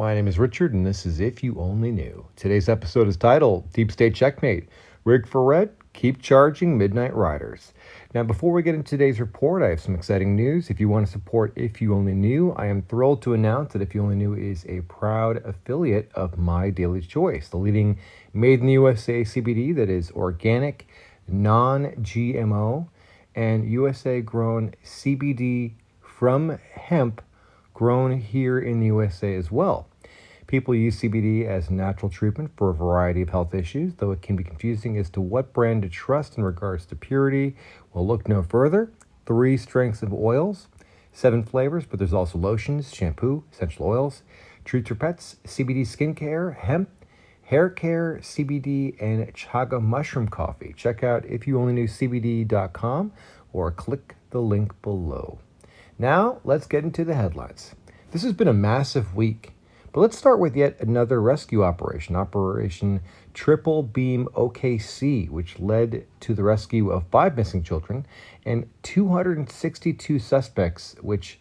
My name is Richard, and this is If You Only Knew. Today's episode is titled Deep State Checkmate. Rig for Red, Keep Charging Midnight Riders. Now, before we get into today's report, I have some exciting news. If you want to support If You Only Knew, I am thrilled to announce that If You Only Knew is a proud affiliate of My Daily Choice, the leading made in the USA CBD that is organic, non-GMO, and USA-grown CBD from hemp grown here in the USA as well. People use CBD as natural treatment for a variety of health issues, though it can be confusing as to what brand to trust in regards to purity. Well, look no further. 3 strengths of oils, 7 flavors, but there's also lotions, shampoo, essential oils, treats for pets, CBD skincare, hemp, hair care, CBD, and chaga mushroom coffee. Check out ifyouonlyknewcbd.com or click the link below. Now, let's get into the headlines. This has been a massive week, but let's start with yet another rescue operation, Operation Triple Beam OKC, which led to the rescue of 5 missing children and 262 suspects, which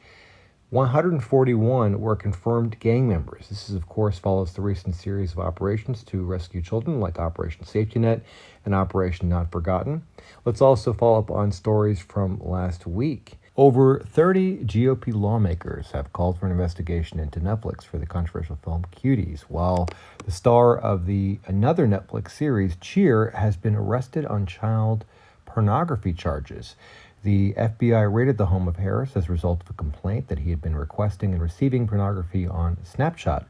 141 were confirmed gang members. This is, of course, follows the recent series of operations to rescue children like Operation Safety Net and Operation Not Forgotten. Let's also follow up on stories from last week. Over 30 GOP lawmakers have called for an investigation into Netflix for the controversial film Cuties, while the star of another Netflix series, Cheer, has been arrested on child pornography charges. The FBI raided the home of Harris as a result of a complaint that he had been requesting and receiving pornography on Snapchat,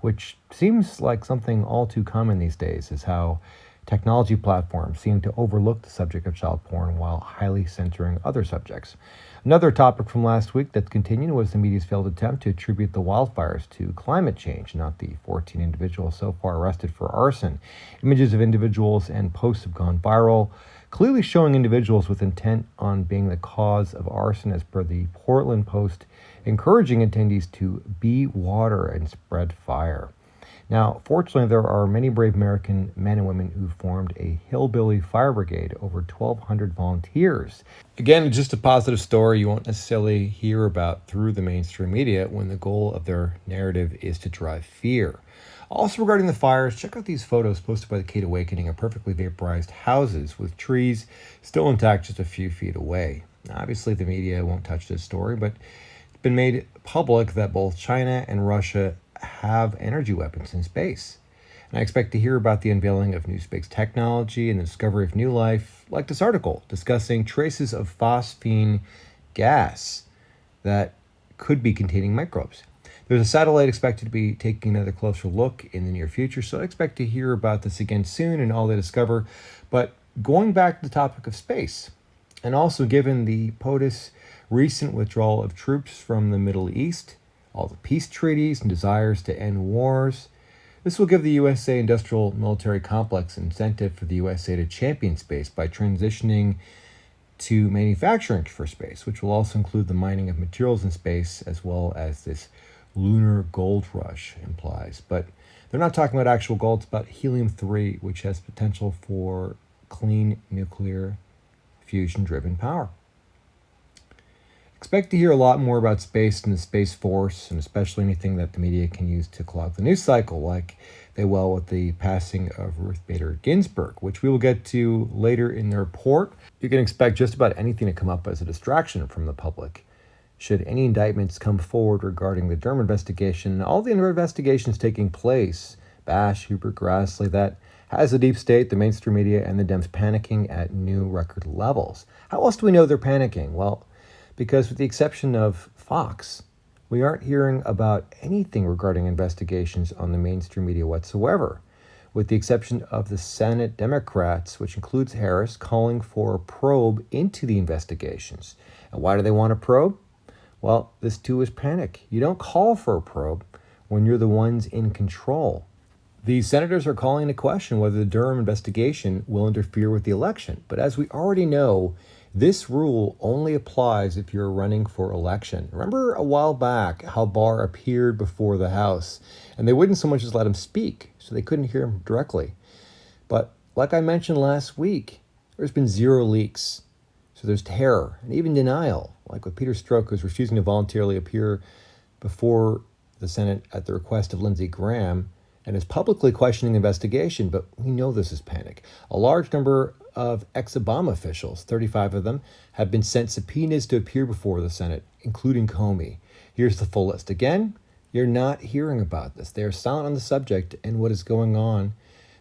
which seems like something all too common these days, is how technology platforms seem to overlook the subject of child porn while highly censoring other subjects. Another topic from last week that continued was the media's failed attempt to attribute the wildfires to climate change, not the 14 individuals so far arrested for arson. Images of individuals and posts have gone viral, clearly showing individuals with intent on being the cause of arson, as per the Portland Post, encouraging attendees to be water and spread fire. Now, fortunately, there are many brave American men and women who formed a hillbilly fire brigade, over 1,200 volunteers. Again, just a positive story you won't necessarily hear about through the mainstream media when the goal of their narrative is to drive fear. Also regarding the fires, check out these photos posted by the Kate Awakening of perfectly vaporized houses with trees still intact just a few feet away. Now, obviously, the media won't touch this story, but it's been made public that both China and Russia have energy weapons in space. And I expect to hear about the unveiling of new space technology and the discovery of new life, like this article discussing traces of phosphine gas that could be containing microbes. There's a satellite expected to be taking another closer look in the near future, so I expect to hear about this again soon and all they discover. But going back to the topic of space, and also given the POTUS recent withdrawal of troops from the Middle East, all the peace treaties and desires to end wars, this will give the USA industrial military complex an incentive for the USA to champion space by transitioning to manufacturing for space, which will also include the mining of materials in space, as well as this lunar gold rush implies. But they're not talking about actual gold, it's about helium-3, which has potential for clean nuclear fusion-driven power. Expect to hear a lot more about space and the Space Force, and especially anything that the media can use to clog the news cycle, like they will with the passing of Ruth Bader Ginsburg, which we will get to later in the report. You can expect just about anything to come up as a distraction from the public. Should any indictments come forward regarding the Durham investigation and all the other investigations taking place, Bash, Hubert, Grassley, that has the deep state, the mainstream media, and the Dems panicking at new record levels. How else do we know they're panicking? Well, because with the exception of Fox, we aren't hearing about anything regarding investigations on the mainstream media whatsoever, with the exception of the Senate Democrats, which includes Harris, calling for a probe into the investigations. And why do they want a probe? Well, this too is panic. You don't call for a probe when you're the ones in control. The senators are calling into question whether the Durham investigation will interfere with the election. But as we already know, this rule only applies if you're running for election. Remember a while back how Barr appeared before the House, and they wouldn't so much as let him speak, so they couldn't hear him directly. But like I mentioned last week, there's been 0 leaks. So there's terror and even denial, like with Peter Strzok, who's refusing to voluntarily appear before the Senate at the request of Lindsey Graham and is publicly questioning the investigation, but we know this is panic. A large number of ex-Obama officials, 35 of them, have been sent subpoenas to appear before the Senate, including Comey. Here's the full list. Again, you're not hearing about this. They are silent on the subject and what is going on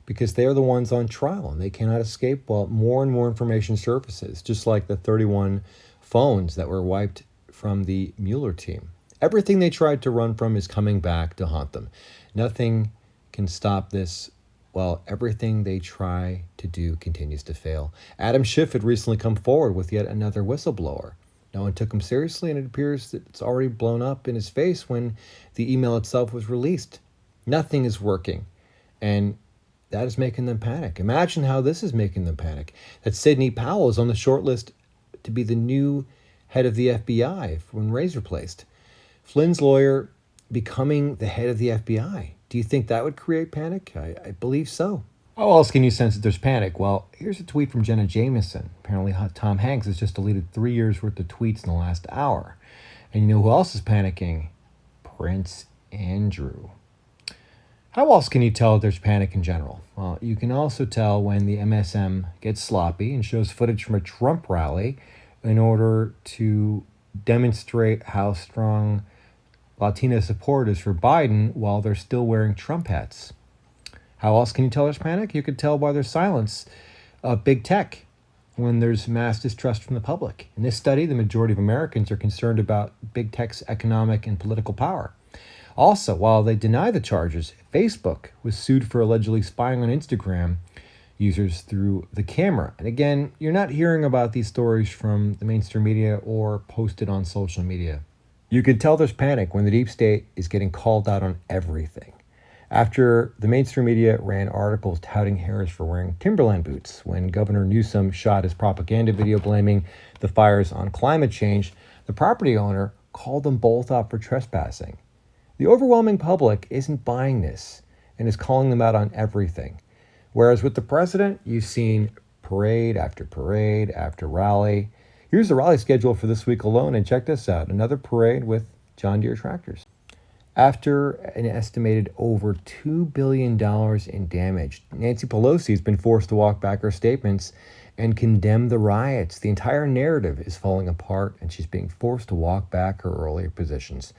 because they are the ones on trial and they cannot escape while more and more information surfaces, just like the 31 phones that were wiped from the Mueller team. Everything they tried to run from is coming back to haunt them. Nothing can stop this while everything they try to do continues to fail. Adam Schiff had recently come forward with yet another whistleblower. No one took him seriously, and it appears that it's already blown up in his face when the email itself was released. Nothing is working, and that is making them panic. Imagine how this is making them panic. That Sidney Powell is on the short list to be the new head of the FBI when Wray's replaced. Flynn's lawyer becoming the head of the FBI. Do you think that would create panic? I believe so. How else can you sense that there's panic? Well, here's a tweet from Jenna Jameson. Apparently, Tom Hanks has just deleted 3 years worth of tweets in the last hour. And you know who else is panicking? Prince Andrew. How else can you tell there's panic in general? Well, you can also tell when the MSM gets sloppy and shows footage from a Trump rally in order to demonstrate how strong Latino support is for Biden while they're still wearing Trump hats. How else can you tell there's panic? You could tell by their silence of big tech when there's mass distrust from the public. In this study, the majority of Americans are concerned about big tech's economic and political power. Also, while they deny the charges, Facebook was sued for allegedly spying on Instagram users through the camera. And again, you're not hearing about these stories from the mainstream media or posted on social media. You can tell there's panic when the deep state is getting called out on everything. After the mainstream media ran articles touting Harris for wearing Timberland boots, when Governor Newsom shot his propaganda video blaming the fires on climate change, the property owner called them both out for trespassing. The overwhelming public isn't buying this and is calling them out on everything. Whereas with the president, you've seen parade after rally. Here's the rally schedule for this week alone, and check this out. Another parade with John Deere tractors. After an estimated over $2 billion in damage, Nancy Pelosi has been forced to walk back her statements and condemn the riots. The entire narrative is falling apart, and she's being forced to walk back her earlier positions.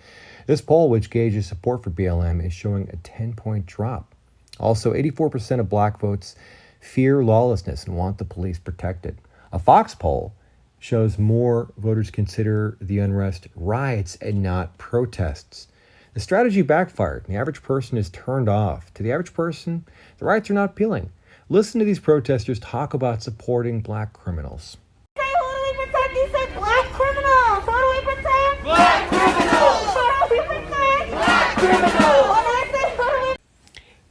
This poll, which gauges support for BLM, is showing a 10-point drop. Also, 84% of black votes fear lawlessness and want the police protected. A Fox poll shows more voters consider the unrest riots and not protests. The strategy backfired, and the average person is turned off. To the average person, the riots are not appealing. Listen to these protesters talk about supporting black criminals. Say, who do we protect? You said black criminals. Who do we protect? Black criminals! Who do we protect? Black criminals! When I say who do we...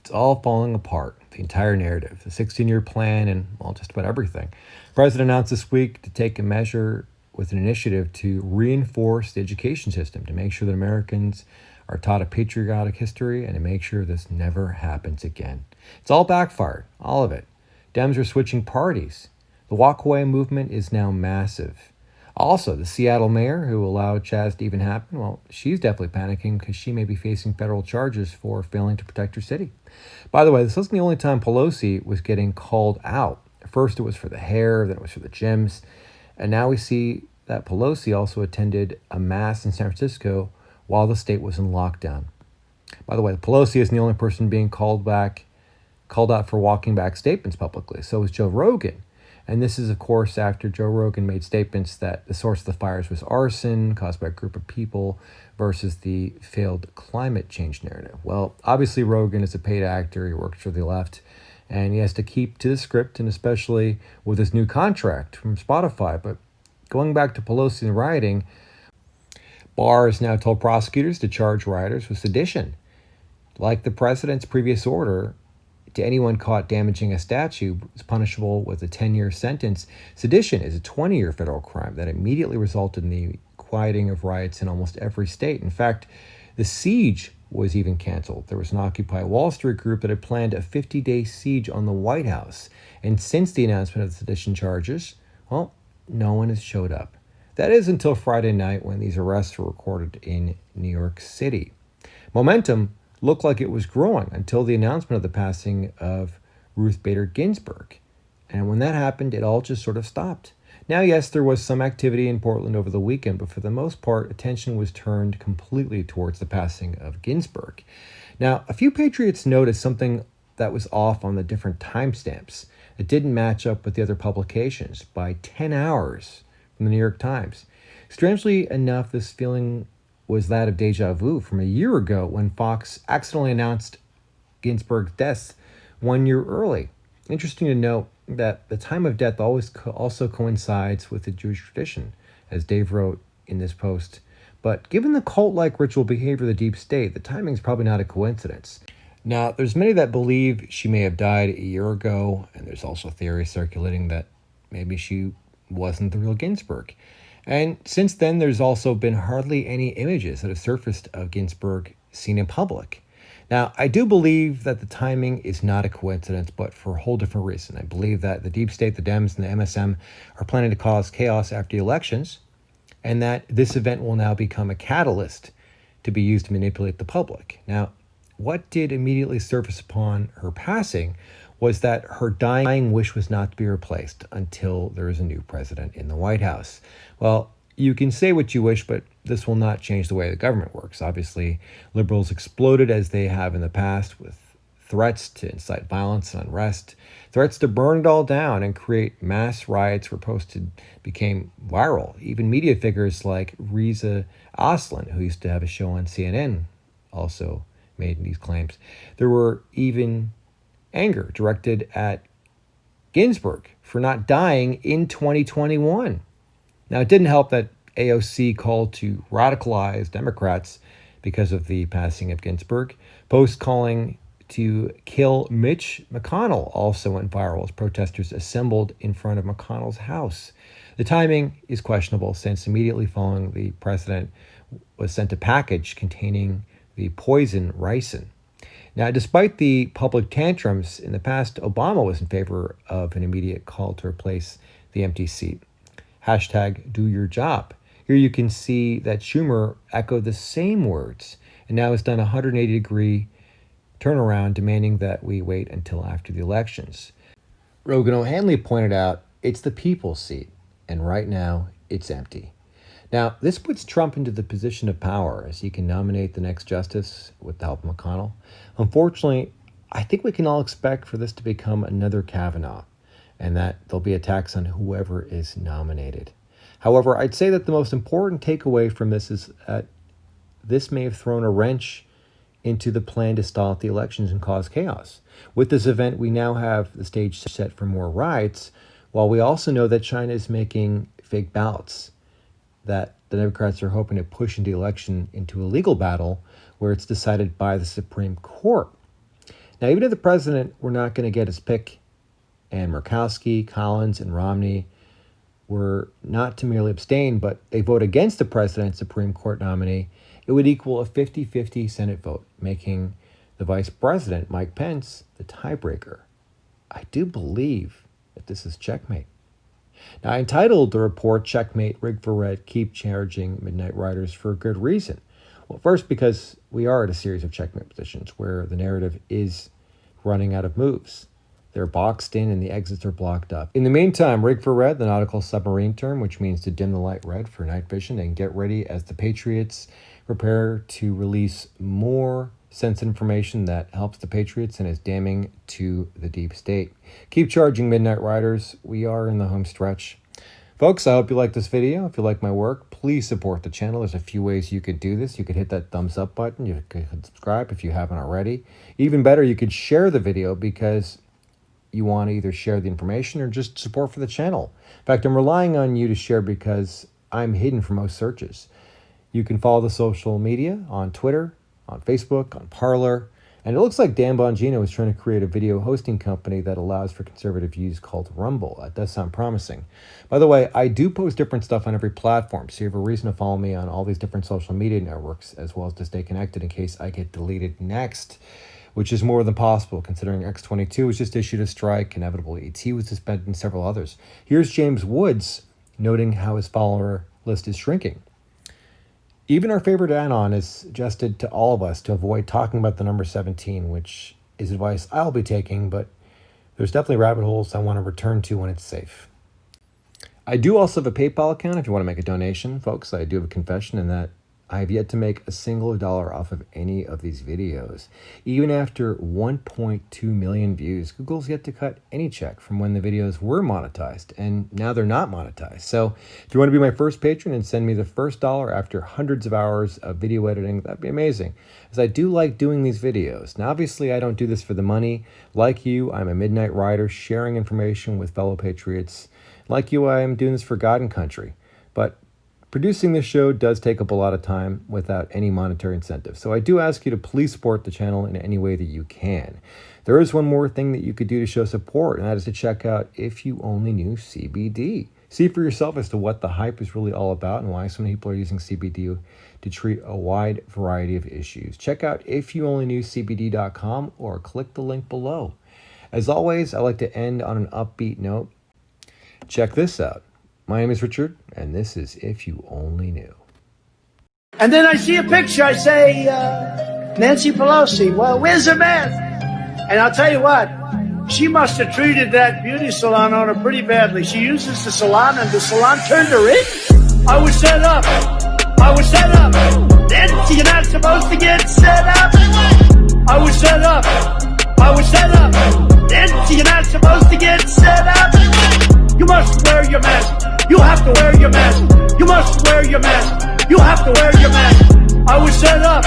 It's all falling apart, the entire narrative, the 16-year plan, and, well, just about everything. The president announced this week to take a measure with an initiative to reinforce the education system to make sure that Americans are taught a patriotic history and to make sure this never happens again. It's all backfired, all of it. Dems are switching parties. The walkaway movement is now massive. Also, the Seattle mayor who allowed Chaz to even happen, well, she's definitely panicking because she may be facing federal charges for failing to protect her city. By the way, this wasn't the only time Pelosi was getting called out. First it was for the hair, then it was for the gyms, and now we see that Pelosi also attended a mass in San Francisco while the state was in lockdown. By the way, Pelosi isn't the only person being called out for walking back statements publicly. So was Joe Rogan. And this is, of course, after Joe Rogan made statements that the source of the fires was arson caused by a group of people versus the failed climate change narrative. Well, obviously Rogan is a paid actor. He works for the left, and he has to keep to the script, and especially with his new contract from Spotify. But going back to Pelosi and rioting, Barr has now told prosecutors to charge rioters with sedition. Like the president's previous order, to anyone caught damaging a statue is punishable with a 10-year sentence. Sedition is a 20-year federal crime that immediately resulted in the quieting of riots in almost every state. In fact, the siege was even canceled. There was an Occupy Wall Street group that had planned a 50-day siege on the White House. And since the announcement of the sedition charges, well, no one has showed up. That is until Friday night when these arrests were recorded in New York City. Momentum looked like it was growing until the announcement of the passing of Ruth Bader Ginsburg. And when that happened, it all just sort of stopped. Now, yes, there was some activity in Portland over the weekend, but for the most part, attention was turned completely towards the passing of Ginsburg. Now, a few patriots noticed something that was off on the different timestamps. It didn't match up with the other publications by 10 hours from the New York Times. Strangely enough, this feeling was that of deja vu from a year ago when Fox accidentally announced Ginsburg's death 1 year early. Interesting to note that the time of death also coincides with the Jewish tradition, as Dave wrote in this post. But given the cult-like ritual behavior of the deep state, the timing is probably not a coincidence. Now, there's many that believe she may have died a year ago, and there's also theories circulating that maybe she wasn't the real Ginsburg. And since then, there's also been hardly any images that have surfaced of Ginsburg seen in public. Now, I do believe that the timing is not a coincidence, but for a whole different reason. I believe that the deep state, the Dems, and the MSM are planning to cause chaos after the elections, and that this event will now become a catalyst to be used to manipulate the public. Now, what did immediately surface upon her passing was that her dying wish was not to be replaced until there is a new president in the White House. Well, you can say what you wish, but this will not change the way the government works. Obviously, liberals exploded as they have in the past with threats to incite violence and unrest, threats to burn it all down and create mass riots were posted, became viral. Even media figures like Reza Aslan, who used to have a show on CNN, also made these claims. There were even anger directed at Ginsburg for not dying in 2021. Now, it didn't help that AOC called to radicalize Democrats because of the passing of Ginsburg. Posts calling to kill Mitch McConnell also went viral as protesters assembled in front of McConnell's house. The timing is questionable since immediately following the president was sent a package containing the poison ricin. Now, despite the public tantrums in the past, Obama was in favor of an immediate call to replace the empty seat. Hashtag do your job. Here you can see that Schumer echoed the same words and now has done a 180-degree turnaround demanding that we wait until after the elections. Rogan O'Hanley pointed out it's the people's seat, and right now it's empty. Now, this puts Trump into the position of power as he can nominate the next justice with the help of McConnell. Unfortunately, I think we can all expect for this to become another Kavanaugh, and that there'll be attacks on whoever is nominated. However, I'd say that the most important takeaway from this is that this may have thrown a wrench into the plan to stall the elections and cause chaos. With this event, we now have the stage set for more riots, while we also know that China is making fake ballots that the Democrats are hoping to push into the election into a legal battle where it's decided by the Supreme Court. Now, even if the president were not going to get his pick, and Murkowski, Collins, and Romney were not to merely abstain, but they vote against the president's Supreme Court nominee, it would equal a 50-50 Senate vote, making the vice president, Mike Pence, the tiebreaker. I do believe that this is checkmate. Now, I entitled the report, Checkmate, Rigged for Red, Keep Charging Midnight Riders for a good reason. Well, first, because we are at a series of checkmate positions where the narrative is running out of moves. They're boxed in and the exits are blocked up. In the meantime, Rig for Red, the nautical submarine term, which means to dim the light red for night vision, and get ready as the Patriots prepare to release more sensitive information that helps the Patriots and is damning to the deep state. Keep charging, Midnight Riders. We are in the home stretch. Folks, I hope you like this video. If you like my work, please support the channel. There's a few ways you could do this. You could hit that thumbs up button. You could subscribe if you haven't already. Even better, you could share the video because you want to either share the information or just support for the channel. In fact, I'm relying on you to share because I'm hidden from most searches. You can follow the social media on Twitter, on Facebook, on Parler, and it looks like Dan Bongino is trying to create a video hosting company that allows for conservative views called Rumble. That does sound promising. By the way, I do post different stuff on every platform, so you have a reason to follow me on all these different social media networks, as well as to stay connected in case I get deleted next, which is more than possible considering X22 was just issued a strike, Inevitable ET was suspended, and several others. Here's James Woods noting how his follower list is shrinking. Even our favorite anon is suggested to all of us to avoid talking about the number 17, which is advice I'll be taking, but there's definitely rabbit holes I want to return to when it's safe. I do also have a PayPal account if you want to make a donation, folks. I do have a confession in that I have yet to make a single dollar off of any of these videos. Even after 1.2 million views, Google's yet to cut any check from when the videos were monetized, and now they're not monetized. So if you want to be my first patron and send me the first dollar after hundreds of hours of video editing, that'd be amazing, as I do like doing these videos. Now, obviously, I don't do this for the money. Like you, I'm a midnight rider sharing information with fellow patriots. Like you, I am doing this for God and country. But producing this show does take up a lot of time without any monetary incentive. So I do ask you to please support the channel in any way that you can. There is one more thing that you could do to show support, and that is to check out If You Only Knew CBD. See for yourself as to what the hype is really all about and why so many people are using CBD to treat a wide variety of issues. Check out ifyouonlyknewcbd.com or click the link below. As always, I like to end on an upbeat note. Check this out. My name is Richard, and this is If You Only Knew. And then I see a picture, I say, Nancy Pelosi, well, where's her man? And I'll tell you what, she must have treated that beauty salon owner pretty badly. She uses the salon, and the salon turned her in. I was set up. Nancy, you're not supposed to get set up. I was set up. Nancy, you're not supposed to get set up. You must wear your mask. You have to wear your mask. You must wear your mask. You have to wear your mask. I was set up.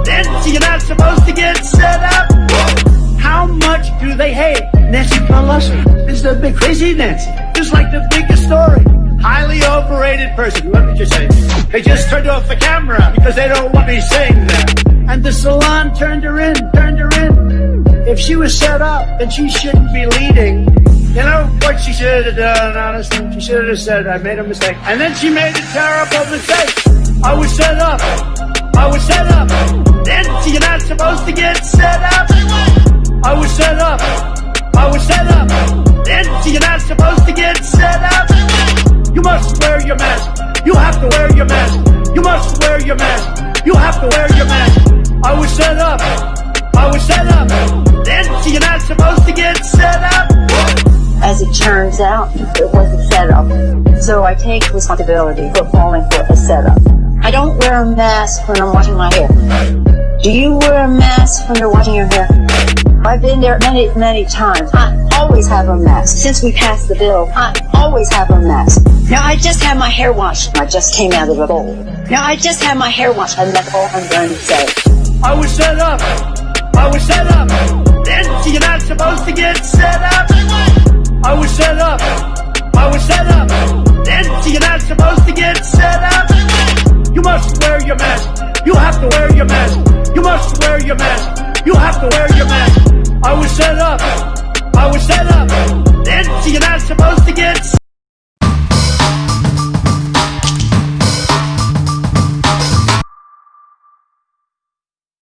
Nancy, you're not supposed to get set up. How much do they hate Nancy Pelosi? This is the big crazy Nancy. Just like the biggest story. Highly overrated person. Let me just say, they just turned off the camera because they don't want me saying that. And the salon turned her in. If she was set up, then she shouldn't be leading. You know what she should have done, honestly? She should have said, I made a mistake. And then she made a terrible mistake. I was set up. Nancy, you're not supposed to get set up. I was set up. Nancy, you're not supposed to get set up. You must wear your mask. You have to wear your mask. You must wear your mask. You have to wear your mask. I was set up. Nancy, you're not supposed to get set up. As it turns out, it was a setup. So I take responsibility for falling for a setup. I don't wear a mask when I'm washing my hair. Do you wear a mask when you're washing your hair? I've been there many times. I always have a mask. Since we passed the bill, I always have a mask. Now I just had my hair washed. I just came out of the bowl. Now I just had my hair washed, and that's all I'm going to say. I was set up. Nancy, you're not supposed to get set up. I was set up. Nancy, you're not supposed to get set up. You must wear your mask. You have to wear your mask. You must wear your mask. You have to wear your mask. I was set up.